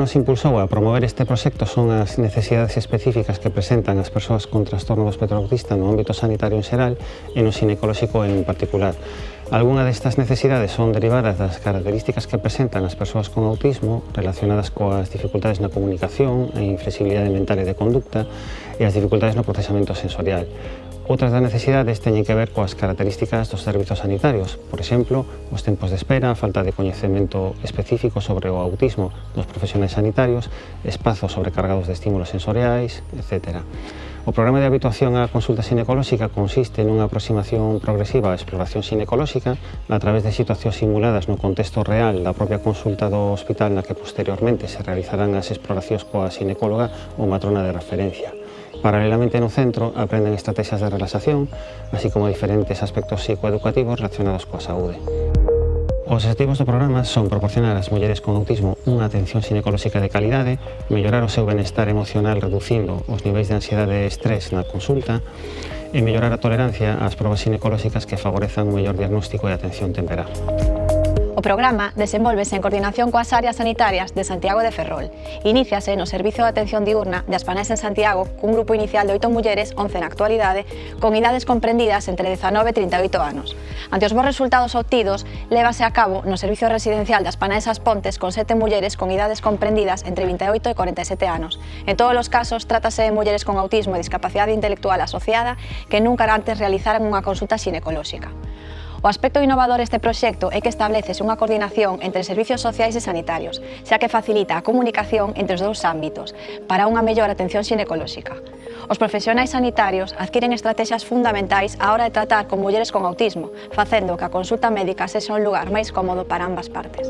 nos impulsou a promover este proxecto son as necesidades específicas que presentan as persoas con trastorno do espectro autista no ámbito sanitario en xeral e no ginecolóxico en particular. Algunha destas necesidades son derivadas das características que presentan as persoas con autismo relacionadas coas dificultades na comunicación, a inflexibilidade mental e de conducta e as dificultades no procesamento sensorial. Outras das necesidades teñen que ver coas características dos servizos sanitarios, por exemplo, os tempos de espera, a falta de coñecemento específico sobre o autismo dos profesionais sanitarios, espazos sobrecargados de estímulos sensoriais, etc. O programa de habituación á consulta ginecolóxica consiste nunha aproximación progresiva á exploración ginecolóxica a través de situacións simuladas no contexto real da propia consulta do hospital na que posteriormente se realizarán as exploracións coa ginecóloga ou matrona de referencia. Paralelamente no centro aprenden estrategias de relaxación, así como diferentes aspectos psicoeducativos relacionados coa saúde. Os obxectivos do programa son proporcionar ás mulleres con autismo unha atención ginecolóxica de calidade, mellorar o seu benestar emocional reducindo os niveis de ansiedade e estrés na consulta e mellorar a tolerancia ás probas ginecolóxicas que favorezan un mellor diagnóstico e atención temperá. O programa desenvolvese en coordinación coas áreas sanitarias de Santiago de Ferrol. Iníciase no Servizo de Atención Diurna de Aspanés en Santiago cun grupo inicial de 8 mulleres, 11 na actualidade, con idades comprendidas entre 19 e 38 anos. Ante os bons resultados obtidos, lévase a cabo no Servicio Residencial de Aspanés As Pontes con 7 mulleres con idades comprendidas entre 28 e 47 anos. En todos os casos, trátase de mulleres con autismo e discapacidade intelectual asociada que nunca antes realizaran unha consulta ginecolóxica. O aspecto innovador deste proxecto é que establecese unha coordinación entre servicios sociais e sanitarios, xa que facilita a comunicación entre os dous ámbitos para unha mellor atención ginecolóxica. Os profesionais sanitarios adquiren estrategias fundamentais á hora de tratar con mulleres con autismo, facendo que a consulta médica sexa un lugar máis cómodo para ambas partes.